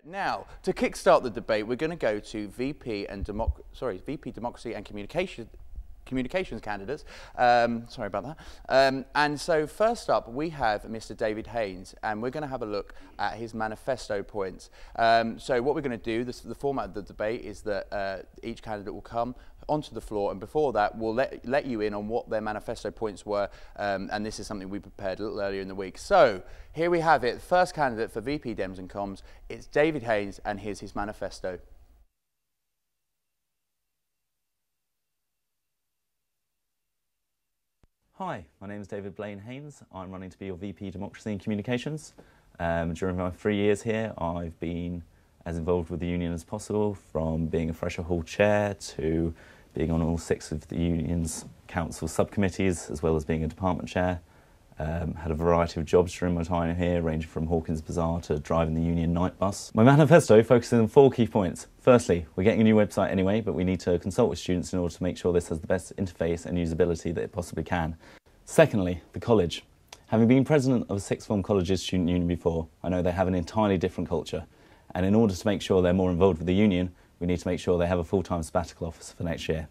Now, to kickstart the debate, we're going to go to VP Democracy and Communications candidates. Sorry about that. And so first up, we have Mr. David Haines, and we're going to have a look at his manifesto points. So what we're going to do, the format of the debate is that each candidate will come onto the floor, and before that we'll let you in on what their manifesto points were, and this is something we prepared a little earlier in the week. So here we have it, first candidate for VP Dems and Comms, it's David Haines, and here's his manifesto. Hi, my name is David Blaine Haines. I'm running to be your VP Democracy and Communications. During my 3 years here, I've been as involved with the union as possible, from being a Fresher Hall chair to being on all 6 of the union's council subcommittees, as well as being a department chair. Had a variety of jobs during my time here, ranging from Hawkins Bazaar to driving the union night bus. My manifesto focuses on 4 key points. Firstly, we're getting a new website anyway, but we need to consult with students in order to make sure this has the best interface and usability that it possibly can. Secondly, the college. Having been president of a sixth form college's student union before, I know they have an entirely different culture. And in order to make sure they're more involved with the union, we need to make sure they have a full-time sabbatical officer for next year.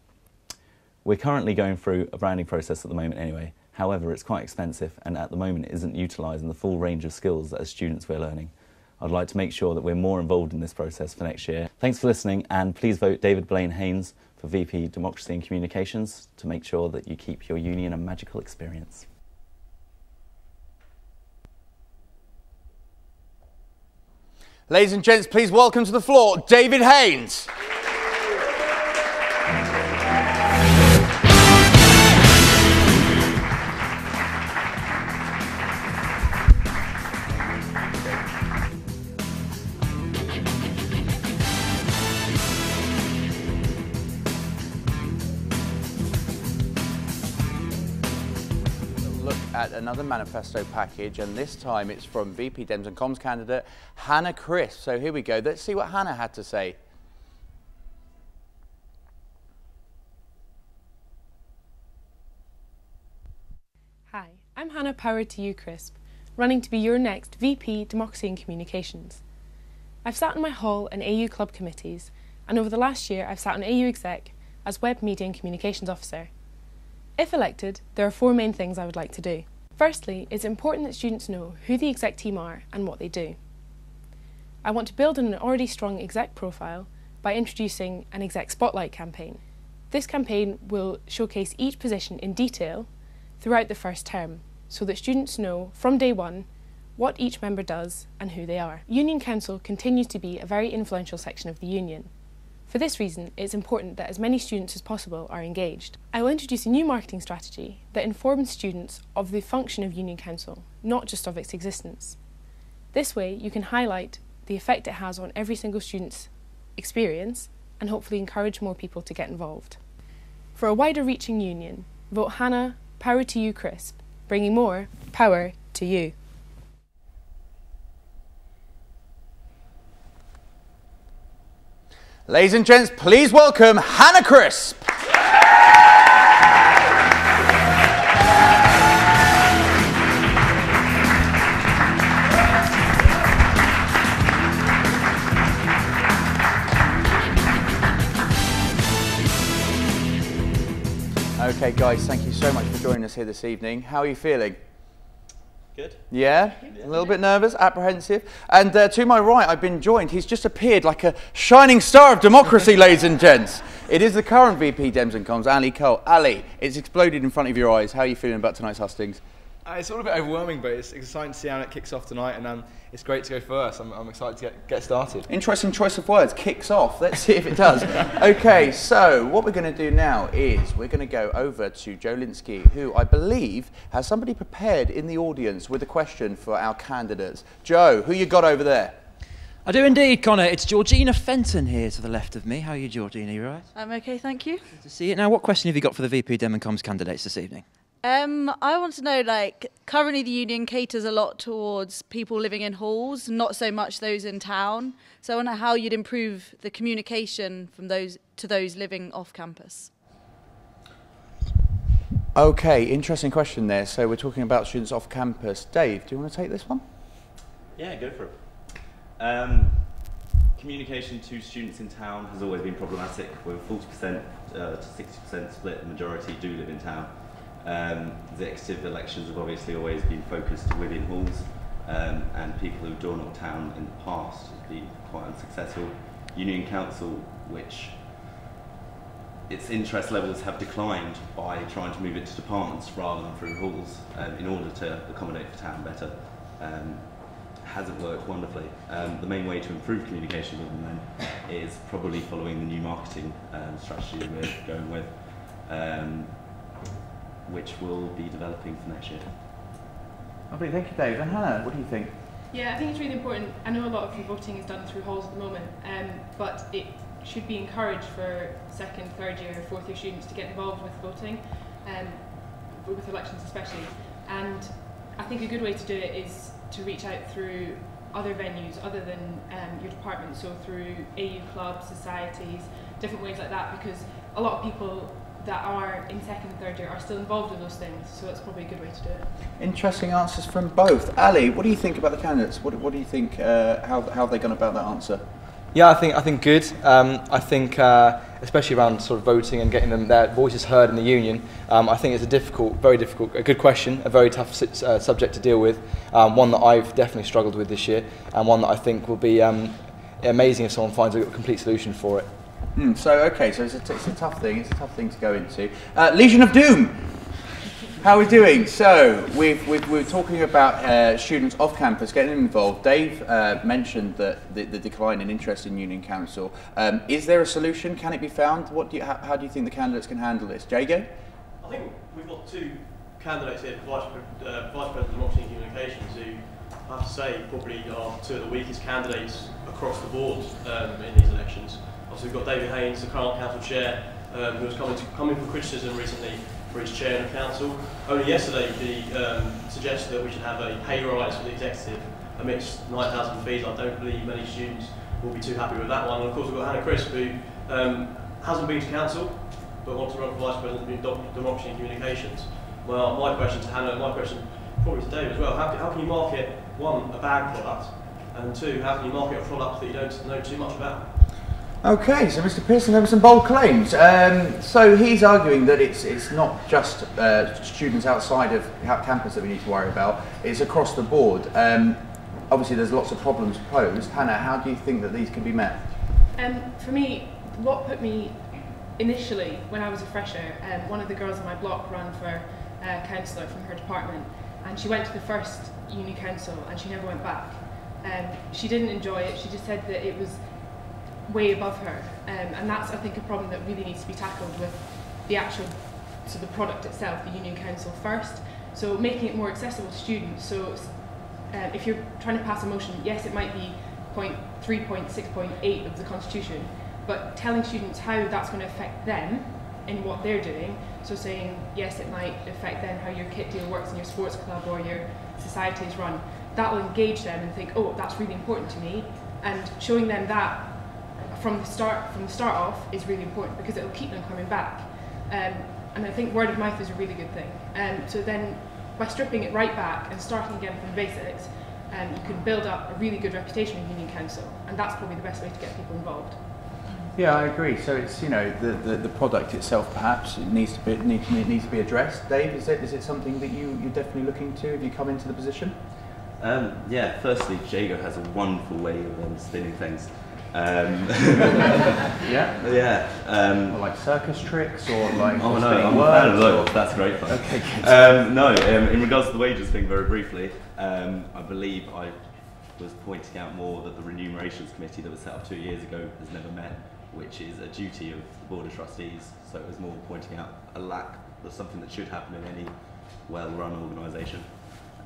We're currently going through a branding process at the moment anyway. However, it's quite expensive and at the moment isn't utilising the full range of skills that as students we're learning. I'd like to make sure that we're more involved in this process for next year. Thanks for listening, and please vote David Blaine Haines for VP Democracy and Communications to make sure that you keep your union a magical experience. Ladies and gents, please welcome to the floor, David Haines. At another manifesto package, and this time it's from VP Dems and Comms candidate Hannah Chrisp. So here we go. Let's see what Hannah had to say. Hi, I'm Hannah Power to You Chrisp, running to be your next VP Democracy and Communications. I've sat in my hall and AU club committees, and over the last year I've sat on AU Exec as Web Media and Communications Officer. If elected, there are 4 main things I would like to do. Firstly, it's important that students know who the exec team are and what they do. I want to build on an already strong exec profile by introducing an exec spotlight campaign. This campaign will showcase each position in detail throughout the first term, so that students know from day one what each member does and who they are. Union Council continues to be a very influential section of the union. For this reason, it's important that as many students as possible are engaged. I will introduce a new marketing strategy that informs students of the function of Union Council, not just of its existence. This way, you can highlight the effect it has on every single student's experience and hopefully encourage more people to get involved. For a wider reaching union, vote Hannah Power to You Chrisp, bringing more power to you. Ladies and gents, please welcome Hannah Chrisp. Okay guys, thank you so much for joining us here this evening. How are you feeling? Good. Yeah? A little bit nervous, apprehensive. And to my right, I've been joined. He's just appeared like a shining star of democracy, ladies and gents. It is the current VP Dems and Comms, Ali Cole. Ali, it's exploded in front of your eyes. How are you feeling about tonight's hustings? It's all a bit overwhelming, but it's exciting to see how it kicks off tonight, and it's great to go first. I'm excited to get started. Interesting choice of words, kicks off. Let's see if it does. Okay, so what we're going to do now is we're going to go over to Joe Linsky, who I believe has somebody prepared in the audience with a question for our candidates. Joe, who you got over there? I do indeed, Connor. It's Georgina Fenton here to the left of me. How are you, Georgina? You all right? I'm okay, thank you. Good to see you. Now, what question have you got for the VP Dem and Comms candidates this evening? I want to know, currently the union caters a lot towards people living in halls, not so much those in town. So I wonder how you'd improve the communication from those to those living off campus. Okay, interesting question there. So we're talking about students off campus. Dave, do you want to take this one? Yeah, go for it. Communication to students in town has always been problematic, with 40% to 60% split, the majority do live in town. Executive elections have obviously always been focused within halls, and people who've door knocked town in the past have been quite unsuccessful. Union Council, which its interest levels have declined by trying to move it to departments rather than through halls in order to accommodate for town better, hasn't worked wonderfully. The main way to improve communication with them then is probably following the new marketing strategy we're going with, which we'll be developing for next year. Lovely, thank you, Dave. And Hannah, what do you think? Yeah, I think it's really important. I know a lot of the voting is done through halls at the moment, but it should be encouraged for second, third year, fourth year students to get involved with voting, with elections especially. And I think a good way to do it is to reach out through other venues other than your department, so through AU clubs, societies, different ways like that, because a lot of people that are in second and third year are still involved in those things, so that's probably a good way to do it. Interesting answers from both. Ali, what do you think about the candidates? What do you think, how have they gone about that answer? Yeah, I think good. I think especially around sort of voting and getting their voices heard in the union. I think it's a good question, a very tough subject to deal with. One that I've definitely struggled with this year, and one that I think will be amazing if someone finds a complete solution for it. So it's a tough thing. It's a tough thing to go into. Legion of Doom. How are we doing? So we're talking about students off campus getting involved. Dave mentioned that the decline in interest in Union Council. Is there a solution? Can it be found? How do you think the candidates can handle this? Jago? I think we've got two candidates here, Vice President of Democracy and Communications, who I have to say probably are two of the weakest candidates across the board in these elections. Obviously we've got David Haines, the current council chair, who has come in for criticism recently for his chair in the council. Only yesterday he suggested that we should have a pay rise for the executive amidst 9,000 fees. I don't believe many students will be too happy with that one. And of course we've got Hannah Chrisp, who hasn't been to council but wants to run for Vice President of Democracy and Communications. Well, my question to Hannah, my question probably to Dave as well, how can you market, one, a bad product, and two, how can you market a product that you don't know too much about? Okay, so Mr. Pearson has some bold claims. So he's arguing that it's not just students outside of campus that we need to worry about, it's across the board. Obviously there's lots of problems posed. Hannah, how do you think that these can be met? For me, what put me initially, when I was a fresher, one of the girls in my block ran for councillor from her department, and she went to the first uni council and she never went back. She didn't enjoy it, she just said that it was way above her, and that's, I think, a problem that really needs to be tackled with the actual, so the product itself, the Union Council first. So making it more accessible to students. So if you're trying to pass a motion, yes, it might be point 3.6.8 of the Constitution, but telling students how that's going to affect them in what they're doing. So saying, yes, it might affect then how your kit deal works in your sports club or your society is run. That will engage them and think, oh, that's really important to me, and showing them that from the start off is really important, because it will keep them coming back. And I think word of mouth is a really good thing. So then by stripping it right back and starting again from the basics, you can build up a really good reputation in Union Council, and that's probably the best way to get people involved. Yeah, I agree. So it's, you know, the product itself perhaps it needs to be addressed. Dave, is it something that you're definitely looking to if you come into the position? Yeah, firstly, Jago has a wonderful way of spinning things. Yeah. Or like circus tricks, or like I'm a fan of those. That's great fun. Okay, good. In regards to the wages thing, very briefly, I believe I was pointing out more that the remunerations committee that was set up 2 years ago has never met, which is a duty of the board of trustees. So it was more pointing out a lack of something that should happen in any well-run organisation.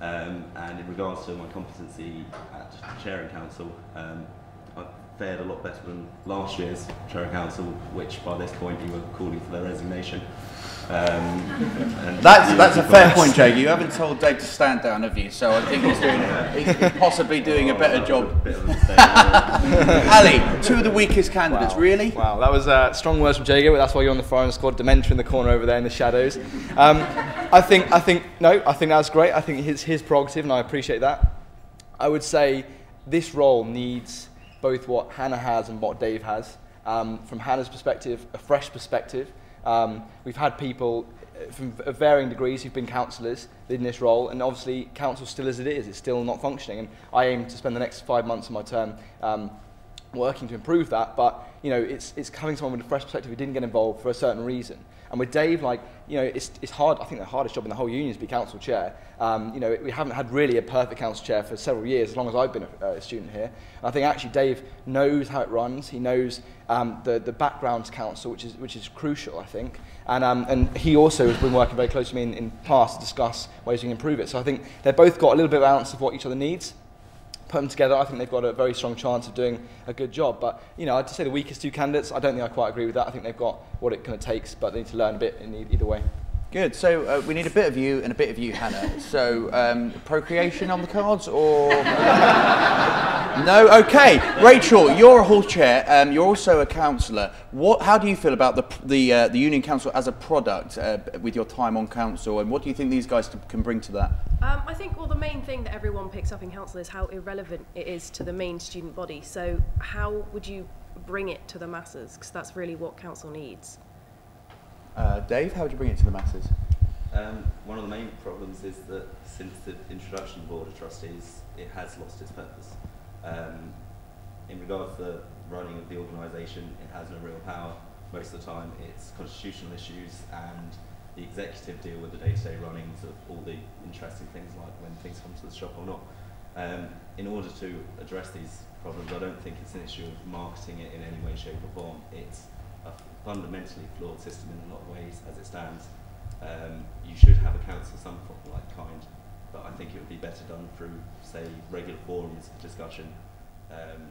And in regards to my competency at chairing council, I've fared a lot better than last year's chairing council, which by this point you were calling for their resignation. That's a fair point, Jake. You haven't told Dave to stand down, have you? So I think he's possibly doing a better job. Ali, two of the weakest candidates, really? Wow, that was strong words from Jago, but that's why you're on the firing squad. Dementor in the corner over there in the shadows. I think that's great. I think it's his prerogative, and I appreciate that. I would say this role needs both what Hannah has and what Dave has. From Hannah's perspective, a fresh perspective. We've had people from varying degrees who've been councillors in this role, and obviously council still as it is, it's still not functioning, and I aim to spend the next 5 months of my term working to improve that, but you know, it's having someone with a fresh perspective who didn't get involved for a certain reason. And with Dave, like, you know, it's hard. I think the hardest job in the whole union is to be council chair. You know, we haven't had really a perfect council chair for several years, as long as I've been a student here. And I think actually Dave knows how it runs. He knows the background to council, which is crucial, I think. And he also has been working very closely with me in past to discuss ways we can improve it. So I think they've both got a little bit of ounce of what each other needs. Put them together, I think they've got a very strong chance of doing a good job. But, you know, I'd say the weakest two candidates, I don't think I quite agree with that. I think they've got what it kind of takes, but they need to learn a bit in either way. Good. So we need a bit of you and a bit of you, Hannah. So procreation on the cards, or no? Okay, Rachel, you're a hall chair. You're also a councillor. How do you feel about the union council as a product with your time on council, and what do you think these guys can bring to that? I think, well, the main thing that everyone picks up in council is how irrelevant it is to the main student body. So how would you bring it to the masses? Because that's really what council needs. Dave, how would you bring it to the masses? One of the main problems is that since the introduction of Board of Trustees, it has lost its purpose. In regards to the running of the organisation, it has no real power. Most of the time it's constitutional issues, and the executive deal with the day-to-day runnings of all the interesting things like when things come to the shop or not. In order to address these problems, I don't think it's an issue of marketing it in any way, shape or form. It's a fundamentally flawed system in a lot of ways as it stands. You should have a council some like kind, but I think it would be better done through, say, regular forums of discussion,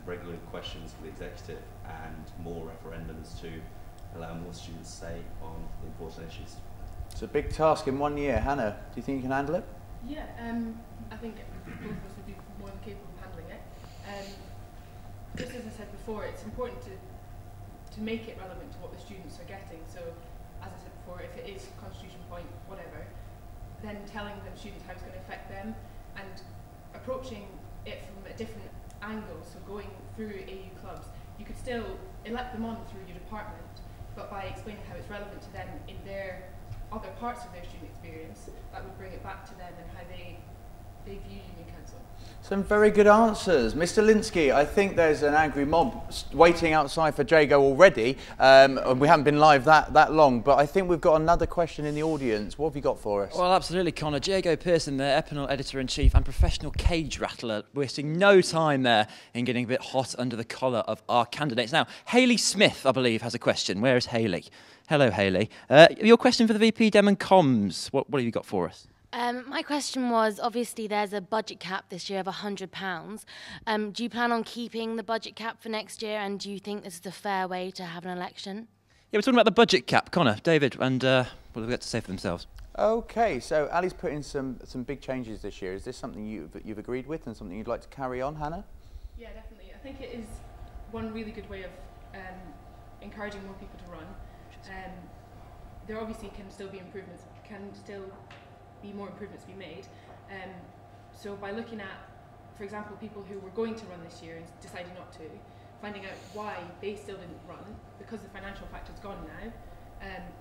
regular questions for the executive, and more referendums to allow more students to say on important issues. It's a big task in 1 year. Hannah, do you think you can handle it? Yeah, I think both of us would be more than capable of handling it. Just as I said before, it's important to make it relevant to what the students are getting. So, as I said before, if it is constitution point, whatever, then telling the students how it's going to affect them and approaching it from a different angle. So going through AU clubs, you could still elect them on through your department, but by explaining how it's relevant to them in their other parts of their student experience, that would bring it back to them and how they view union council. Some very good answers. Mr. Linsky, I think there's an angry mob waiting outside for Jago already. We haven't been live that long, but I think we've got another question in the audience. What have you got for us? Well, absolutely, Connor. Jago Pearson, the Epinal Editor-in-Chief and professional cage rattler, wasting no time there in getting a bit hot under the collar of our candidates. Now, Hayley Smith, I believe, has a question. Where is Hayley? Hello, Hayley. Your question for the VP Dem and Comms. What have you got for us? My question was, obviously there's a budget cap this year of £100. Do you plan on keeping the budget cap for next year, and do you think this is a fair way to have an election? Yeah, we're talking about the budget cap. Connor, David, and what have they got to say for themselves? Okay, so Ali's put in some big changes this year. Is this something you've agreed with and something you'd like to carry on, Hannah? Yeah, definitely. I think it is one really good way of encouraging more people to run. There obviously can still be improvements, be more improvements to be made. So by looking at, for example, people who were going to run this year and decided not to, finding out why they still didn't run, because the financial factor's gone now,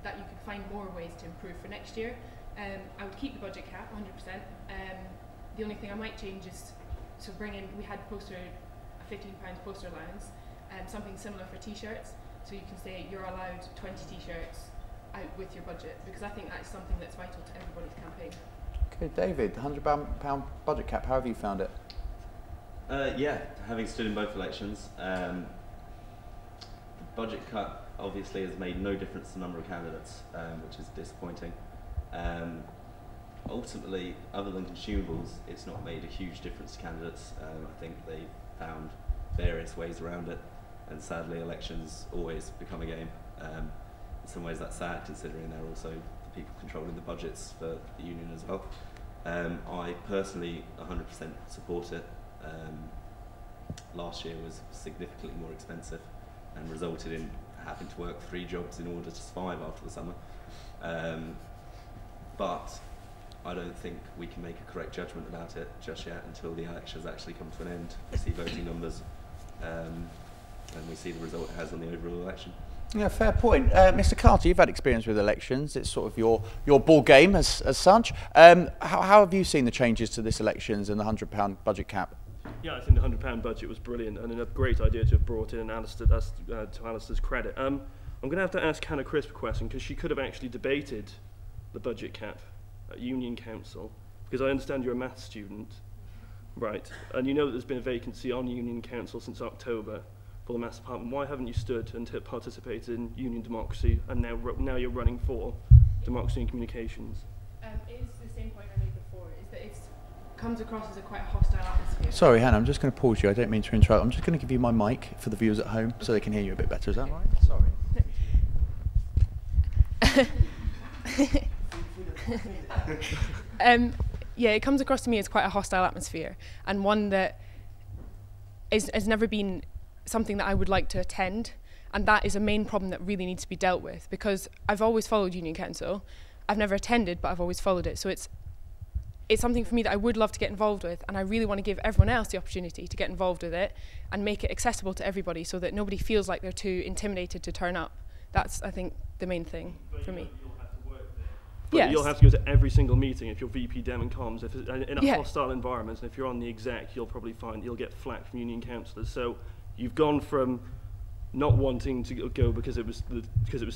that you could find more ways to improve for next year. I would keep the budget cap 100%. The only thing I might change is to bring in, we had a £15 poster allowance, something similar for t-shirts, so you can say you're allowed 20 t-shirts out with your budget, because I think that is something that's vital to everybody's campaign. Okay, David, £100 budget cap, how have you found it? Yeah, having stood in both elections, the budget cut obviously has made no difference to the number of candidates, which is disappointing. Ultimately, other than consumables, it's not made a huge difference to candidates. I think they found various ways around it, and sadly elections always become a game. In some ways that's sad, considering they're also the people controlling the budgets for the union as well. I personally 100% support it. Last year was significantly more expensive and resulted in having to work 3 jobs in order to survive after the summer. But I don't think we can make a correct judgment about it just yet until the elections actually come to an end. We see voting numbers. and we see the result it has on the overall election. Yeah, fair point. Mr. Carter, you've had experience with elections. It's sort of your ball game as such. How have you seen the changes to this elections and the £100 budget cap? Yeah, I think the £100 budget was brilliant and a great idea to have brought in, and Alistair, to Alistair's credit. I'm going to have to ask Hannah Chrisp a question, because she could have actually debated the budget cap at Union Council, because I understand you're a maths student, right? And you know that there's been a vacancy on Union Council since October for the maths department. Why haven't you stood and participated in Union Democracy, and now you're running for Democracy and Communications? It is the same point I made before, is that it comes across as a quite hostile atmosphere. Sorry, Hannah, I'm just going to pause you. I don't mean to interrupt. I'm just going to give you my mic for the viewers at home so they can hear you a bit better. Is that right? Sorry. Yeah, it comes across to me as quite a hostile atmosphere, and one that has never been something that I would like to attend, and that is a main problem that really needs to be dealt with, because I've always followed Union Council. I've never attended, but I've always followed it, so it's something for me that I would love to get involved with, and I really want to give everyone else the opportunity to get involved with it and make it accessible to everybody so that nobody feels like they're too intimidated to turn up. That's, I think, the main thing for me. You'll have to work there. But Yes. you'll have to go to every single meeting if you're VP Dem and Comms. If it's in a Yeah. hostile environment, and if you're on the exec, you'll probably find you'll get flack from union councillors. So you've gone from not wanting to go because it was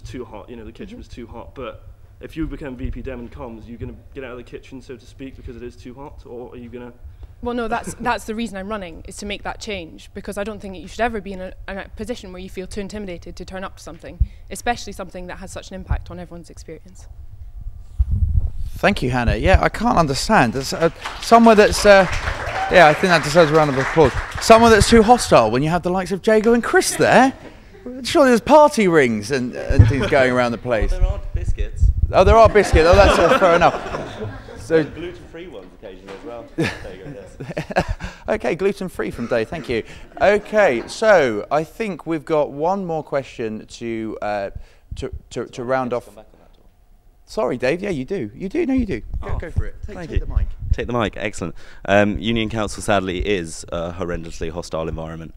too hot, you know, the kitchen was too hot, but if you become VP Dem and Comms, are you going to get out of the kitchen, so to speak, because it is too hot, or are you going to... Well, no, that's the reason I'm running, is to make that change, because I don't think you should ever be in a position where you feel too intimidated to turn up to something, especially something that has such an impact on everyone's experience. Thank you, Hannah. Yeah, I can't understand. There's somewhere that's... yeah, I think that deserves a round of applause. Somewhere that's too hostile when you have the likes of Jago and Chris there. Surely there's party rings and things going around the place. Well, there are biscuits. Oh, there are biscuits. Oh, that's fair enough. So Gluten-free ones occasionally as well. There you go, yes. okay, gluten-free from Dave. Thank you. Okay, so I think we've got one more question to round off. Sorry, Dave. Yeah, you do. You do. No, you do. Go for it. Take the mic. Take the mic. Excellent. Union Council, sadly, is a horrendously hostile environment.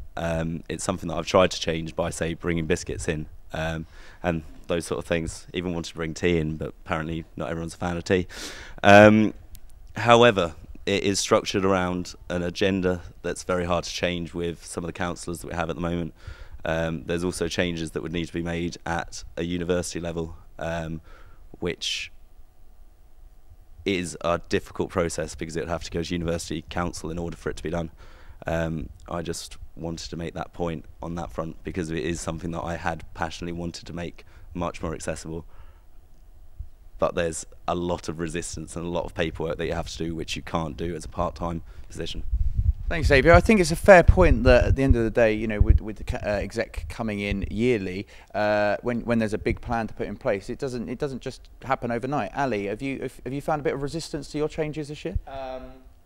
It's something that I've tried to change by, say, bringing biscuits in and those sort of things. Even wanted to bring tea in, but apparently not everyone's a fan of tea. However, it is structured around an agenda that's very hard to change with some of the councillors that we have at the moment. There's also changes that would need to be made at a university level, which is a difficult process because it would have to go to university council in order for it to be done. I just wanted to make that point on that front because it is something that I had passionately wanted to make much more accessible. But there's a lot of resistance and a lot of paperwork that you have to do, which you can't do as a part-time position. Thanks, Xavier. I think it's a fair point that at the end of the day, you know, with the exec coming in yearly, when there's a big plan to put in place, it doesn't just happen overnight. Ali, have you found a bit of resistance to your changes this year?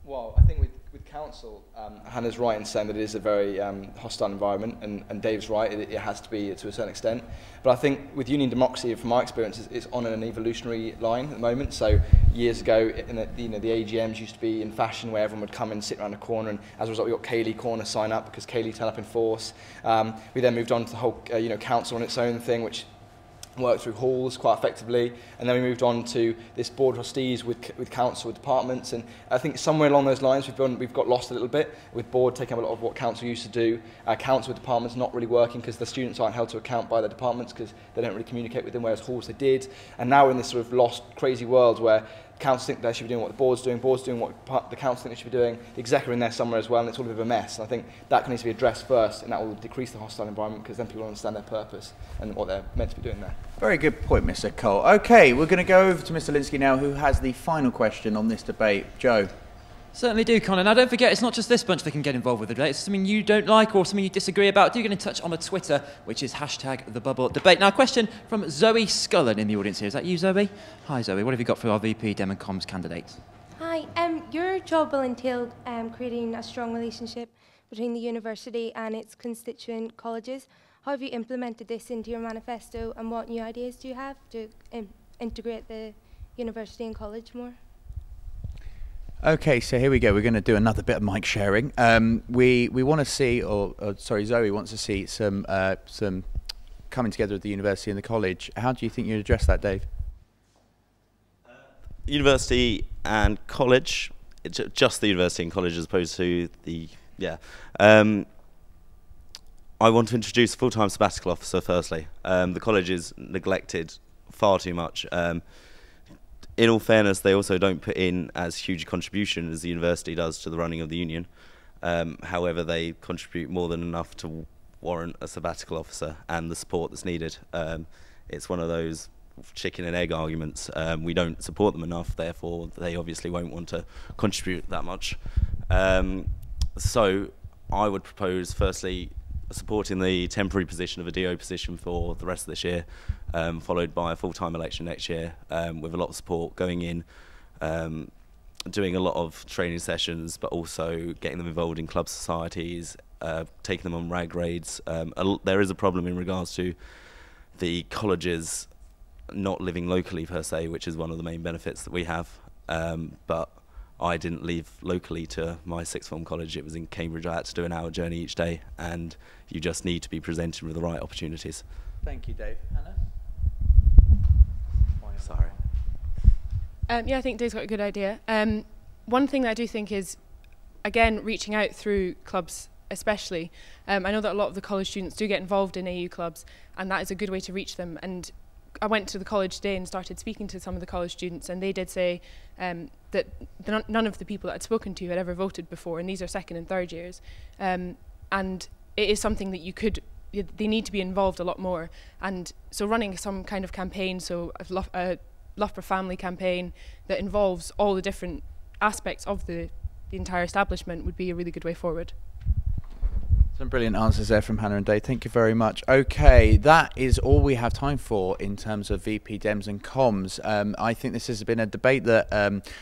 Well, I think with council, Hannah's right in saying that it is a very hostile environment, and Dave's right, it has to be to a certain extent. But I think with union democracy, from my experience, it's on an evolutionary line at the moment. So years ago, the AGMs used to be in fashion where everyone would come and sit around a corner, and as a result, we got Kaylee Corner sign up because Kaylee turned up in force. We then moved on to the whole council on its own thing, which worked through halls quite effectively, and then we moved on to this board of trustees with council, with departments, and I think somewhere along those lines we've got lost a little bit, with board taking up a lot of what council used to do, council with departments not really working because the students aren't held to account by their departments because they don't really communicate with them, whereas halls they did, and now we're in this sort of lost, crazy world where council think they should be doing what the board's doing what the council think they should be doing, the exec are in there somewhere as well, and it's all a bit of a mess. And I think that needs to be addressed first, and that will decrease the hostile environment because then people understand their purpose and what they're meant to be doing there. Very good point, Mr. Cole. Okay, we're going to go over to Mr. Linsky now, who has the final question on this debate. Joe. Certainly do, Colin. Now, don't forget, it's not just this bunch that can get involved with the debate. It's something you don't like or something you disagree about. Do get in touch on the Twitter, which is #TheBubbleDebate. Now, a question from Zoe Scullen in the audience here. Is that you, Zoe? Hi, Zoe. What have you got for our VP Dem and Comms candidates? Hi. Your job will entail creating a strong relationship between the university and its constituent colleges. How have you implemented this into your manifesto, and what new ideas do you have to integrate the university and college more? Okay, so here we go. We're going to do another bit of mic sharing. We want to see, sorry, Zoe wants to see some coming together of the university and the college. How do you think you'd address that, Dave? University and college, just the university and college as opposed to the, I want to introduce a full-time sabbatical officer firstly. The college is neglected far too much. In all fairness, they also don't put in as huge a contribution as the university does to the running of the union. However, they contribute more than enough to warrant a sabbatical officer and the support that's needed. It's one of those chicken and egg arguments. We don't support them enough, therefore they obviously won't want to contribute that much. So I would propose firstly supporting the temporary position of a DO position for the rest of this year, followed by a full-time election next year, with a lot of support going in, doing a lot of training sessions, but also getting them involved in club societies, taking them on rag raids. There is a problem in regards to the colleges not living locally per se, which is one of the main benefits that we have, but I didn't leave locally to my sixth form college. It was in Cambridge. I had to do an hour journey each day, and you just need to be presented with the right opportunities. Thank you, Dave. Hannah? Sorry. Yeah, I think Dave's got a good idea. One thing that I do think is, again, reaching out through clubs especially. I know that a lot of the college students do get involved in AU clubs, and that is a good way to reach them. And I went to the college today and started speaking to some of the college students, and they did say that none of the people that I'd spoken to had ever voted before, and these are second and third years. And it is something that they need to be involved a lot more. And so running some kind of campaign, so a Loughborough family campaign that involves all the different aspects of the entire establishment would be a really good way forward. Some brilliant answers there from Hannah and Dave. Thank you very much. Okay, that is all we have time for in terms of VP Dems and Comms. I think this has been a debate that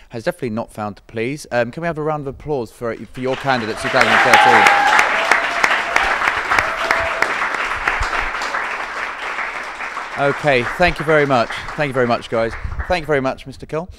has definitely not found to please. Can we have a round of applause for your candidates 2013? Okay, thank you very much. Thank you very much, guys. Thank you very much, Mr. Kill.